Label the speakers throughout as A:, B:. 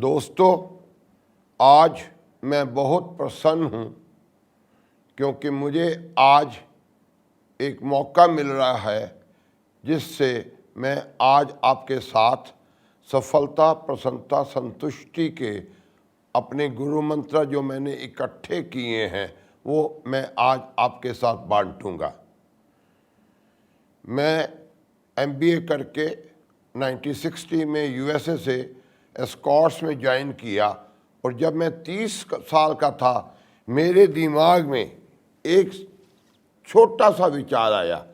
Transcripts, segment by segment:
A: दोस्तों, आज मैं बहुत प्रसन्न हूँ क्योंकि मुझे आज एक मौका मिल रहा है जिससे मैं आज आपके साथ सफलता, प्रसन्नता, संतुष्टि के अपने गुरु मंत्र जो मैंने इकट्ठे किए हैं वो मैं आज आपके साथ बांटूंगा। मैं MBA करके 1960 में USA से एस्कॉर्ट्स में ज्वाइन किया और जब मैं 30 साल का था मेरे दिमाग में एक छोटा सा विचार आया।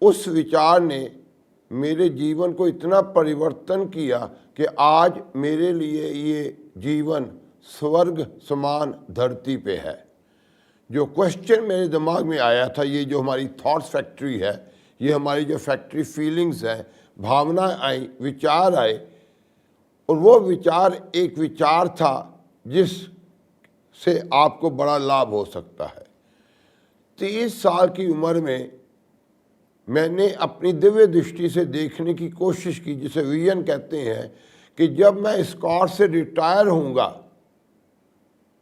A: उस विचार ने मेरे जीवन को इतना परिवर्तन किया कि आज मेरे लिए ये जीवन स्वर्ग समान धरती पे है। जो क्वेश्चन मेरे दिमाग में आया था, ये जो हमारी थॉट्स फैक्ट्री है, ये हमारी जो फैक्ट्री फीलिंग्स है, भावना आई, विचार आए, और वो विचार एक विचार था जिस से आपको बड़ा लाभ हो सकता है। 30 साल की उम्र में मैंने अपनी दिव्य दृष्टि से देखने की कोशिश की, जिसे विजन कहते हैं, कि जब मैं एस्कॉर्ट से रिटायर होऊंगा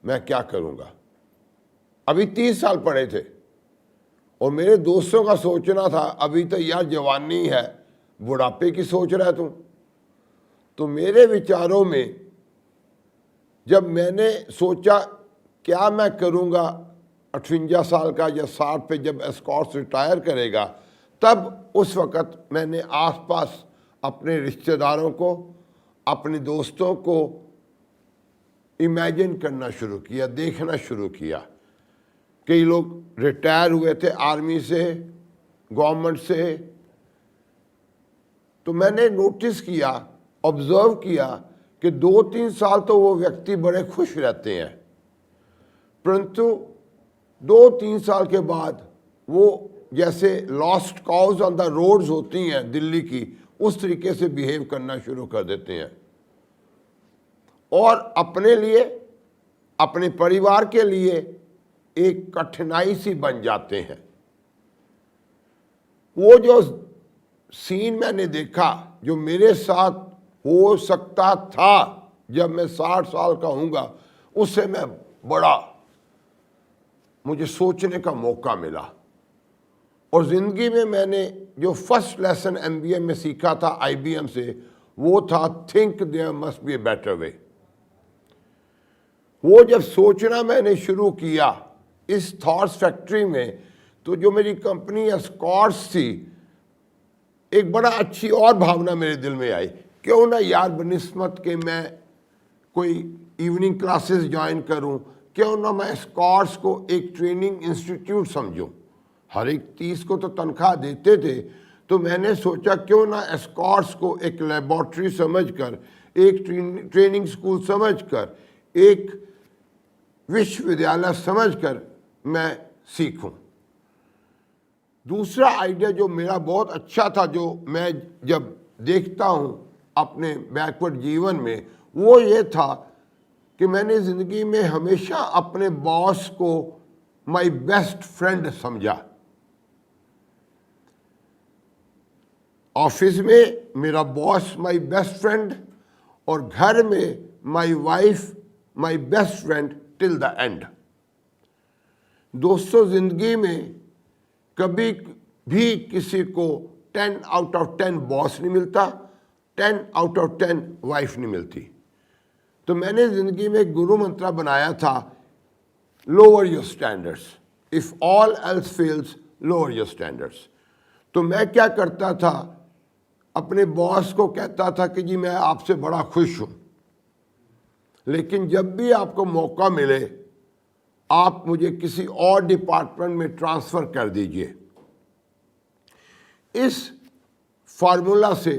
A: मैं क्या करूंगा। अभी 30 साल पड़े थे और मेरे दोस्तों का सोचना था अभी तो यार जवानी है, बुढ़ापे की सोच रहा है तू। तो मेरे विचारों में जब मैंने सोचा क्या मैं करूंगा 58 साल का या 60 पे जब एस्कॉर्ट्स रिटायर करेगा, तब उस वक़्त मैंने आसपास अपने रिश्तेदारों को, अपने दोस्तों को इमेजिन करना शुरू किया, देखना शुरू किया। कई लोग रिटायर हुए थे आर्मी से, गवर्नमेंट से। तो मैंने नोटिस किया, ऑब्जर्व किया कि 2-3 साल तो वो व्यक्ति बड़े खुश रहते हैं, परंतु 2-3 साल के बाद वो जैसे lost cows on the roads होती हैं दिल्ली की, उस तरीके से बिहेव करना शुरू कर देते हैं और अपने लिए, अपने परिवार के लिए एक कठिनाई सी बन जाते हैं। वो जो सीन मैंने देखा, जो मेरे साथ हो सकता था जब मैं 60 साल का हूँगा, उससे मैं बड़ा, मुझे सोचने का मौका मिला। और ज़िंदगी में मैंने जो फर्स्ट लेसन MBA में सीखा था IBM से, वो था think there must be a better way. वो जब सोचना मैंने शुरू किया इस थॉट्स फैक्ट्री में, तो जो मेरी कंपनी एस्कॉर्ट्स थी, एक बड़ा अच्छी और भावना मेरे दिल में आई, क्यों ना यार बनिस्बत के मैं कोई इवनिंग क्लासेस ज्वाइन करूं, क्यों ना मैं एस्कॉर्ट्स को एक ट्रेनिंग इंस्टीट्यूट समझूं। हर एक 30 को तो तनख्वाह देते थे, तो मैंने सोचा क्यों ना एस्कॉर्ट्स को एक लेबॉर्ट्री समझकर, एक ट्रेनिंग स्कूल समझकर, एक विश्वविद्यालय समझकर मैं सीखूं। दूसरा आइडिया जो मेरा बहुत अच्छा था, जो मैं जब देखता हूं अपने बैकवर्ड जीवन में, वो ये था कि मैंने ज़िंदगी में हमेशा अपने बॉस को माय बेस्ट फ्रेंड समझा। ऑफिस में मेरा बॉस माय बेस्ट फ्रेंड और घर में my wife my best friend till the end. दोस्तों, ज़िंदगी में कभी भी किसी को 10 आउट ऑफ 10 बॉस नहीं मिलता, 10 आउट ऑफ 10 वाइफ नहीं मिलती। तो मैंने ज़िंदगी में एक गुरु मंत्र बनाया था, lower your standards, if all else fails lower your standards. तो मैं क्या करता था, अपने बॉस को कहता था कि जी मैं आपसे बड़ा खुश हूँ, लेकिन जब भी आपको मौका मिले आप मुझे किसी और डिपार्टमेंट में ट्रांसफ़र कर दीजिए। इस फार्मूला से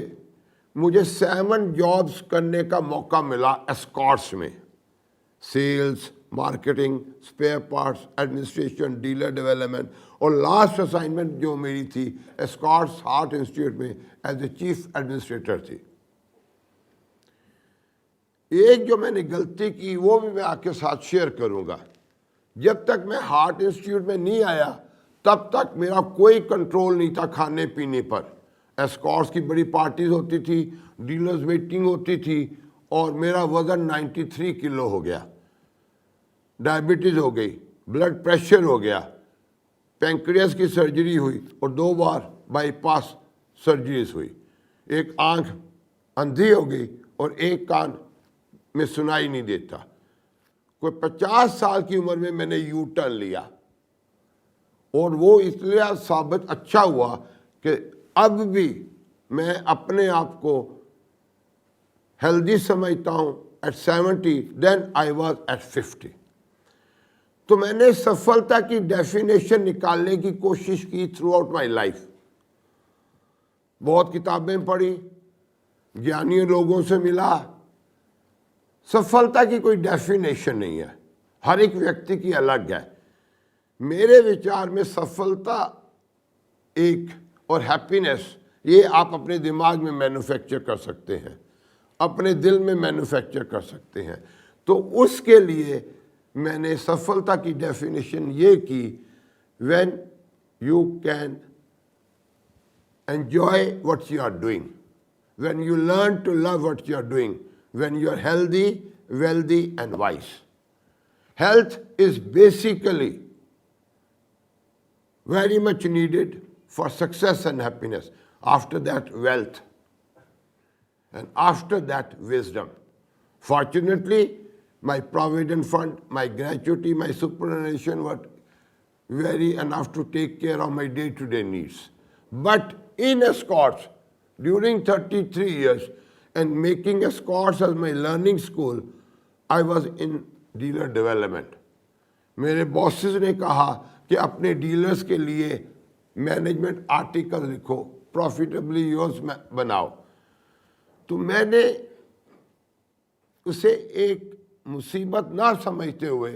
A: मुझे 7 जॉब्स करने का मौका मिला एस्कॉर्ट्स में। Sales, marketing, spare parts, administration, dealer development, और लास्ट असाइनमेंट जो मेरी थी एस्कॉर्ट्स हार्ट इंस्टीट्यूट में एज ए चीफ एडमिनिस्ट्रेटर थी। एक जो मैंने गलती की वो भी मैं आपके साथ शेयर करूंगा। जब तक मैं हार्ट इंस्टीट्यूट में नहीं आया तब तक मेरा कोई कंट्रोल नहीं था खाने पीने पर। एस्कॉर्ट्स की बड़ी पार्टीज होती थी, डीलर्स मीटिंग होती थी, और मेरा वज़न 93 किलो हो गया, डायबिटीज़ हो गई, ब्लड प्रेशर हो गया, पैंक्रियास की सर्जरी हुई और 2 बार बाईपास सर्जरीज हुई। एक आंख अंधी हो गई और एक कान में सुनाई नहीं देता। कोई 50 साल की उम्र में मैंने यू टर्न लिया और वो इसलिए साबित अच्छा हुआ कि अब भी मैं अपने आप को हेल्दी समझता हूँ at 70 than I was at 50। तो मैंने सफलता की डेफिनेशन निकालने की कोशिश की थ्रू आउट माई लाइफ। बहुत किताबें पढ़ी, ज्ञानी लोगों से मिला। सफलता की कोई डेफिनेशन नहीं है, हर एक व्यक्ति की अलग है। मेरे विचार में सफलता एक और हैप्पीनेस, ये आप अपने दिमाग में मैन्युफैक्चर कर सकते हैं, अपने दिल में मैन्युफैक्चर कर सकते हैं। तो उसके लिए मैंने सफलता की डेफिनेशन ये की, when you can enjoy what you are doing, when you learn to love what you are doing, when you are healthy, wealthy and wise. Health is basically very much needed for success and happiness. After that, wealth. And after that, wisdom. Fortunately, my provident fund, my gratuity, my superannuation were very enough to take care of my day-to-day needs. But in Escorts, during 33 years, and making Escorts as my learning school, I was in dealer development. मेरे bosses ने कहा कि अपने dealers के लिए management article लिखो, profitably yours बनाओ। तो मैंने उसे एक मुसीबत ना समझते हुए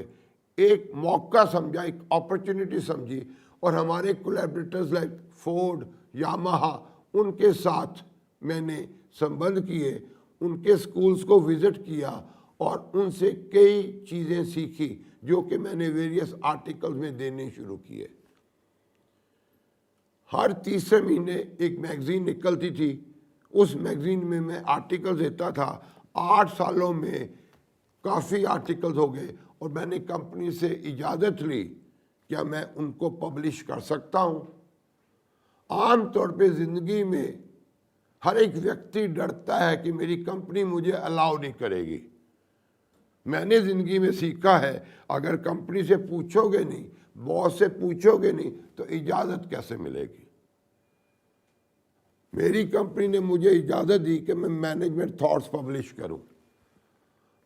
A: एक मौका समझा, एक अपॉर्चुनिटी समझी, और हमारे कोलैबोरेटर्स लाइक फोर्ड, यामाहा, उनके साथ मैंने संबंध किए, उनके स्कूल्स को विजिट किया और उनसे कई चीज़ें सीखी जो कि मैंने वेरियस आर्टिकल्स में देने शुरू किए। हर तीसरे महीने एक मैगजीन निकलती थी, उस मैगजीन में मैं आर्टिकल्स देता था। 8 सालों में काफ़ी आर्टिकल्स हो गए और मैंने कंपनी से इजाज़त ली, क्या मैं उनको पब्लिश कर सकता हूँ। आम तौर पे ज़िंदगी में हर एक व्यक्ति डरता है कि मेरी कंपनी मुझे अलाउ नहीं करेगी। मैंने ज़िंदगी में सीखा है, अगर कंपनी से पूछोगे नहीं, बॉस से पूछोगे नहीं, तो इजाज़त कैसे मिलेगी। मेरी कंपनी ने मुझे इजाज़त दी कि मैं मैनेजमेंट थॉट्स पब्लिश करूं।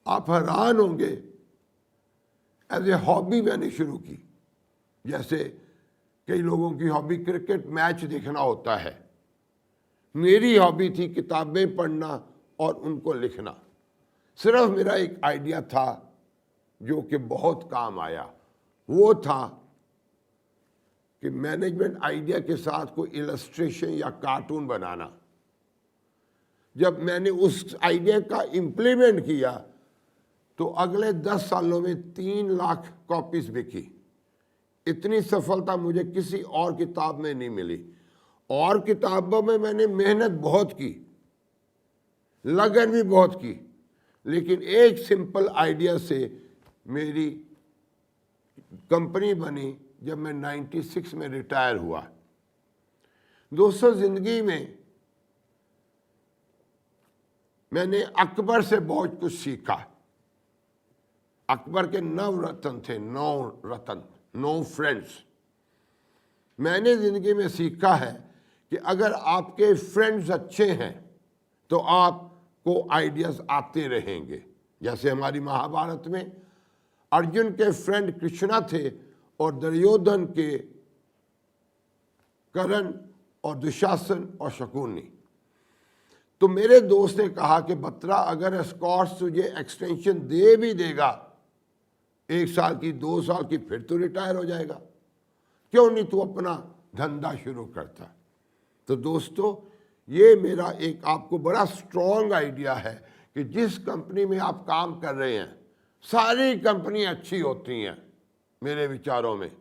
A: आप हैरान होंगे, एज ए हॉबी मैंने शुरू की। जैसे कई लोगों की हॉबी क्रिकेट मैच देखना होता है, मेरी हॉबी थी किताबें पढ़ना और उनको लिखना। सिर्फ मेरा एक आइडिया था जो कि बहुत काम आया, वो था कि मैनेजमेंट आइडिया के साथ कोई इलस्ट्रेशन या कार्टून बनाना। जब मैंने उस आइडिया का इम्प्लीमेंट किया तो अगले 10 सालों में 3 लाख कॉपीज बिकी। इतनी सफलता मुझे किसी और किताब में नहीं मिली। और किताबों में मैंने मेहनत बहुत की, लगन भी बहुत की, लेकिन एक सिंपल आइडिया से मेरी कंपनी बनी जब मैं 96 में रिटायर हुआ। दोस्तों, जिंदगी में मैंने अकबर से बहुत कुछ सीखा। अकबर के 9 रत्न थे, 9 रत्न, 9 फ्रेंड्स। मैंने जिंदगी में सीखा है कि अगर आपके फ्रेंड्स अच्छे हैं तो आपको आइडियाज आते रहेंगे। जैसे हमारी महाभारत में अर्जुन के फ्रेंड कृष्णा थे और दुर्योधन के कर्ण और दुशासन और शकुनी। तो मेरे दोस्त ने कहा कि बत्रा, अगर एस्कॉर्ट्स तुझे एक्सटेंशन दे भी देगा 1 साल की, 2 साल की, फिर तो रिटायर हो जाएगा, क्यों नहीं तू अपना धंधा शुरू करता। तो दोस्तों, ये मेरा एक आपको बड़ा स्ट्रॉन्ग आइडिया है कि जिस कंपनी में आप काम कर रहे हैं, सारी कंपनी अच्छी होती हैं मेरे विचारों में।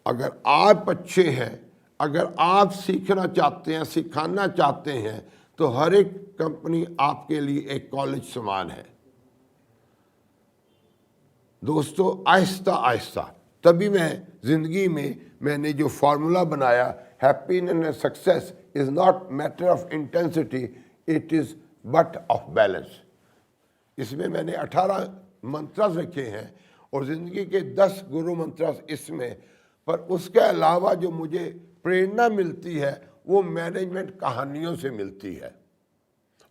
A: अगर आप अच्छे हैं, अगर आप सीखना चाहते हैं, सिखाना चाहते हैं, तो हर एक कंपनी आपके लिए एक कॉलेज समान है। दोस्तों, आहिस्ता आहिस्ता तभी मैं ज़िंदगी में मैंने जो फार्मूला बनाया, happiness and success is not matter of intensity, it is but of balance. इसमें मैंने 18 मंत्रस रखे हैं और ज़िंदगी के 10 गुरु मंत्रस इसमें, पर उसके अलावा जो मुझे प्रेरणा मिलती है वो मैनेजमेंट कहानियों से मिलती है।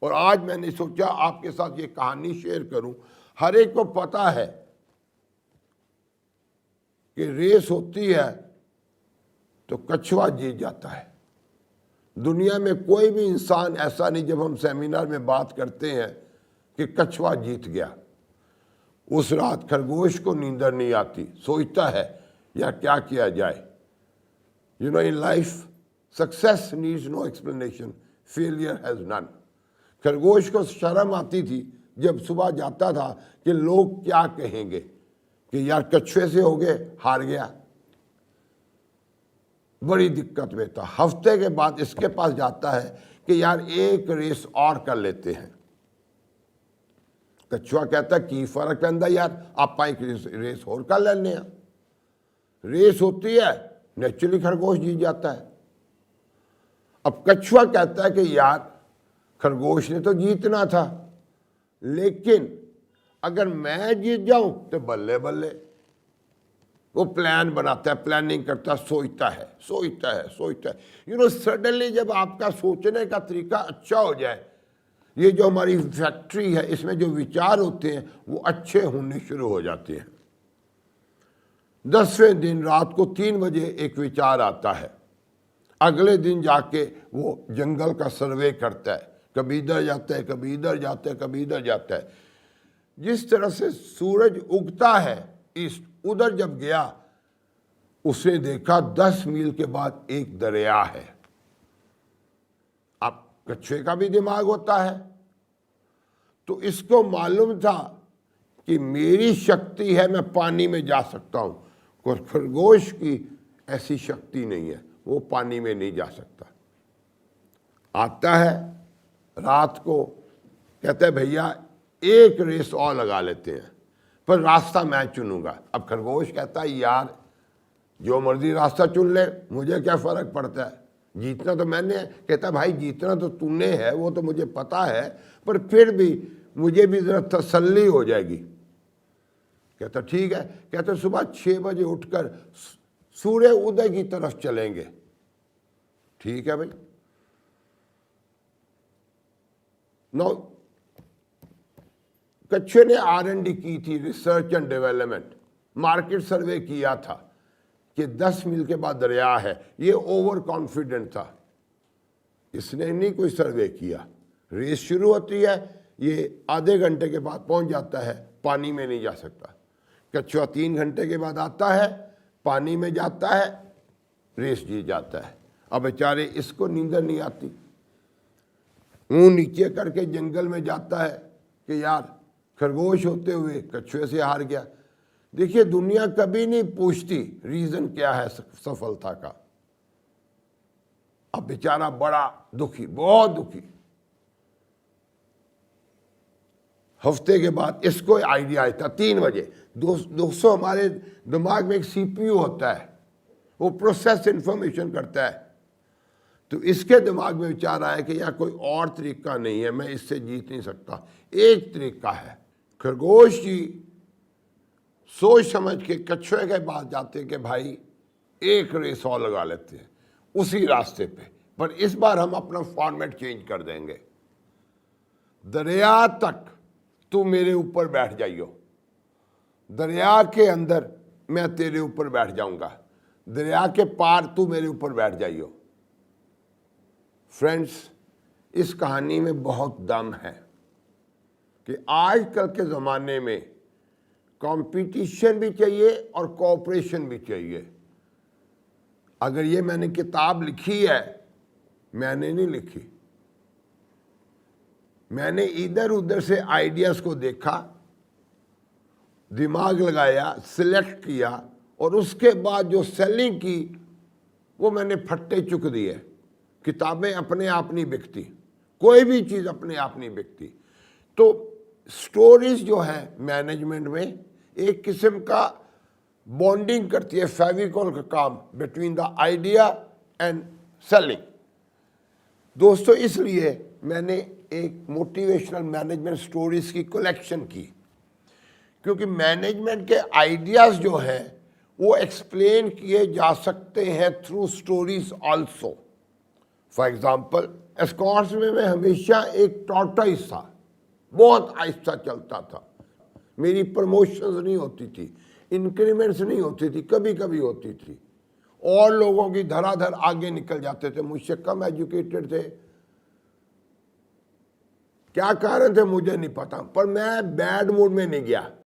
A: और आज मैंने सोचा आपके साथ ये कहानी शेयर करूं। हर एक को पता है कि रेस होती है तो कछुआ जीत जाता है। दुनिया में कोई भी इंसान ऐसा नहीं, जब हम सेमिनार में बात करते हैं कि कछुआ जीत गया। उस रात खरगोश को नींदर नहीं आती, सोचता है या क्या किया जाए। You know, in life success needs no explanation, failure has none. खरगोश को शर्म आती थी जब सुबह जाता था कि लोग क्या कहेंगे कि यार कछुए से हो गए, हार गया। बड़ी दिक्कत में था। हफ्ते के बाद इसके पास जाता है कि यार एक रेस और कर लेते हैं। कछुआ कहता की फर्क पैंदा यार, आप एक रेस और कर लेने। रेस होती है, नेचुरली खरगोश जीत जाता है। अब कछुआ कहता है कि यार खरगोश ने तो जीतना था, लेकिन अगर मैं जीत जाऊं तो बल्ले बल्ले। वो प्लान बनाता है, प्लानिंग करता है, सोचता है। यू नो, सडनली जब आपका सोचने का तरीका अच्छा हो जाए, ये जो हमारी फैक्ट्री है इसमें जो विचार होते हैं वो अच्छे होने शुरू हो जाते हैं। 10वें दिन रात को 3 बजे एक विचार आता है। अगले दिन जाके वो जंगल का सर्वे करता है, कभी इधर जाता है, कभी इधर जाता है, कभी इधर जाता है। जिस तरह से सूरज उगता है ईस्ट, उधर जब गया उसने देखा 10 मील के बाद एक दरिया है। अब कछुए का भी दिमाग होता है, तो इसको मालूम था कि मेरी शक्ति है, मैं पानी में जा सकता हूं, और खरगोश की ऐसी शक्ति नहीं है, वो पानी में नहीं जा सकता। आता है रात को, कहता है भैया एक रेस और लगा लेते हैं, पर रास्ता मैं चुनूंगा। अब खरगोश कहता है यार जो मर्जी रास्ता चुन ले, मुझे क्या फर्क पड़ता है, जीतना तो मैंने है। कहता भाई जीतना तो तूने है, वो तो मुझे पता है, पर फिर भी मुझे भी जरा तसल्ली हो जाएगी। कहता ठीक है। कहता सुबह 6 बजे उठकर सूर्य उदय की तरफ चलेंगे। ठीक है भाई। नौ कछुए ने R&D की थी, रिसर्च एंड डेवलपमेंट, मार्केट सर्वे किया था कि 10 मील के बाद दरिया है। ये ओवर कॉन्फिडेंट था, इसने नहीं कोई सर्वे किया। रेस शुरू होती है, ये आधे घंटे के बाद पहुंच जाता है, पानी में नहीं जा सकता। कछुआ 3 घंटे के बाद आता है, पानी में जाता है, रेस जीत जाता है। अब बेचारे इसको नींदर नहीं आती, मुंह नीचे करके जंगल में जाता है कि यार खरगोश होते हुए कछुए से हार गया। देखिए, दुनिया कभी नहीं पूछती रीजन क्या है सफलता का। अब बेचारा बड़ा दुखी, बहुत दुखी। हफ्ते के बाद इसको आइडिया आया था 3 बजे। दोस्तों, हमारे दिमाग में एक CPU होता है, वो प्रोसेस इंफॉर्मेशन करता है। तो इसके दिमाग में विचार आया कि यार कोई और तरीका नहीं है, मैं इससे जीत नहीं सकता। एक तरीका है। खरगोश जी सोच समझ के कछुए के पास जाते कि भाई एक रेस और लगा लेते हैं उसी रास्ते पे, पर इस बार हम अपना फॉर्मेट चेंज कर देंगे। दरिया तक तू मेरे ऊपर बैठ जाइयो, दरिया के अंदर मैं तेरे ऊपर बैठ जाऊंगा, दरिया के पार तू मेरे ऊपर बैठ जाइयो। फ्रेंड्स, इस कहानी में बहुत दम है कि आजकल के ज़माने में कंपटीशन भी चाहिए और कोऑपरेशन भी चाहिए। अगर ये मैंने किताब लिखी है, मैंने नहीं लिखी, मैंने इधर उधर से आइडियाज़ को देखा, दिमाग लगाया, सिलेक्ट किया, और उसके बाद जो सेलिंग की वो मैंने फट्टे चुक दिए। किताबें अपने आप नहीं बिकती, कोई भी चीज़ अपने आप नहीं बिकती। तो स्टोरीज जो है मैनेजमेंट में एक किस्म का बॉन्डिंग करती है, फेविकॉल का काम between the idea and selling. दोस्तों, इसलिए मैंने एक मोटिवेशनल मैनेजमेंट स्टोरीज की कलेक्शन की, क्योंकि मैनेजमेंट के आइडियाज़ जो हैं वो एक्सप्लेन किए जा सकते हैं through stories also. For example, Escorts में मैं हमेशा एक टॉर्टोइस था, बहुत आहिस्ता चलता था, मेरी प्रमोशंस नहीं होती थी, इंक्रीमेंट्स नहीं होती थी, कभी कभी होती थी, और लोगों की धराधर आगे निकल जाते थे, मुझसे कम एजुकेटेड थे। क्या कारण थे मुझे नहीं पता, पर मैं बैड मूड में नहीं गया।